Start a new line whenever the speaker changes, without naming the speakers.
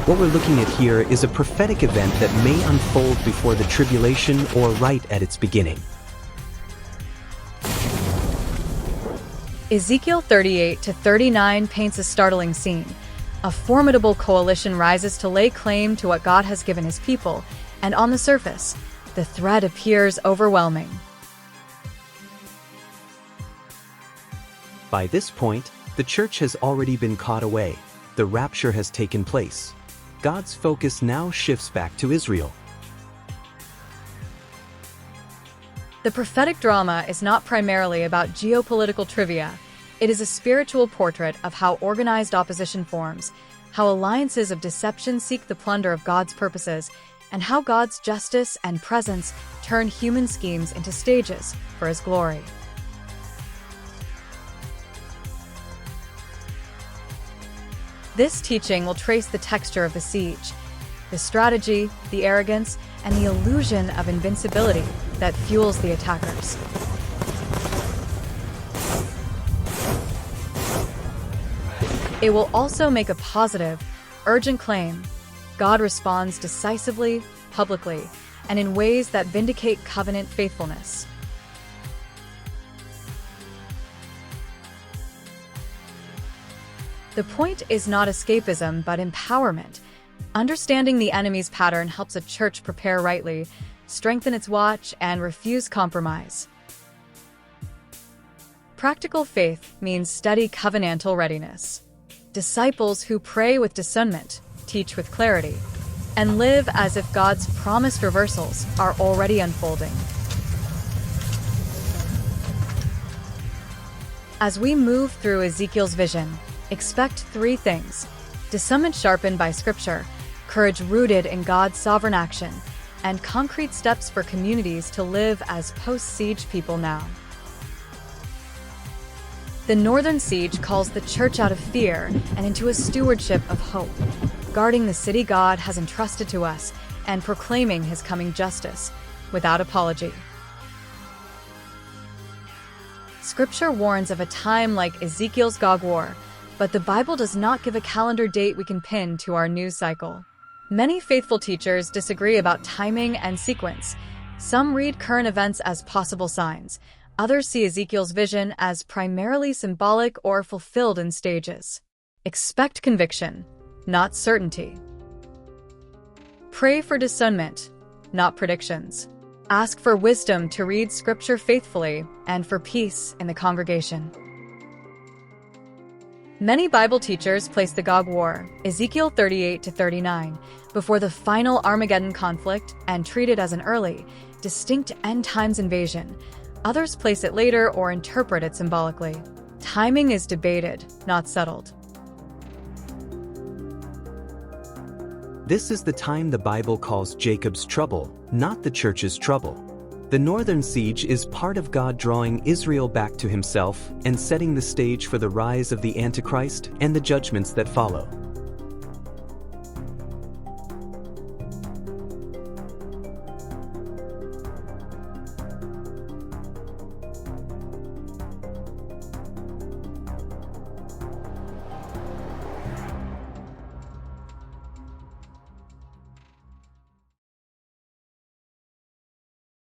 What we're looking at here is a prophetic event that may unfold before the tribulation or right at its beginning.
Ezekiel 38 to 39 paints a startling scene. A formidable coalition rises to lay claim to what God has given his people, and on the surface, the threat appears overwhelming.
By this point, the church has already been caught away. The rapture has taken place. God's focus now shifts back to Israel.
The prophetic drama is not primarily about geopolitical trivia. It is a spiritual portrait of how organized opposition forms, how alliances of deception seek the plunder of God's purposes, and how God's justice and presence turn human schemes into stages for his glory. This teaching will trace the texture of the siege, the strategy, the arrogance, and the illusion of invincibility that fuels the attackers. It will also make a positive, urgent claim. God responds decisively, publicly, and in ways that vindicate covenant faithfulness. The point is not escapism, but empowerment. Understanding the enemy's pattern helps a church prepare rightly, strengthen its watch, and refuse compromise. Practical faith means steady covenantal readiness. Disciples who pray with discernment, teach with clarity, and live as if God's promised reversals are already unfolding. As we move through Ezekiel's vision, expect three things: discernment sharpened by Scripture, courage rooted in God's sovereign action, and concrete steps for communities to live as post-siege people now. The northern siege calls the church out of fear and into a stewardship of hope, guarding the city God has entrusted to us and proclaiming his coming justice without apology. Scripture warns of a time like Ezekiel's Gog War, but the Bible does not give a calendar date we can pin to our news cycle. Many faithful teachers disagree about timing and sequence. Some read current events as possible signs. Others see Ezekiel's vision as primarily symbolic or fulfilled in stages. Expect conviction, not certainty. Pray for discernment, not predictions. Ask for wisdom to read Scripture faithfully and for peace in the congregation. Many Bible teachers place the Gog War, Ezekiel 38 to 39, before the final Armageddon conflict and treat it as an early, distinct end times invasion. Others place it later or interpret it symbolically. Timing is debated, not settled.
This is the time the Bible calls Jacob's trouble, not the church's trouble. The northern siege is part of God drawing Israel back to himself and setting the stage for the rise of the Antichrist and the judgments that follow.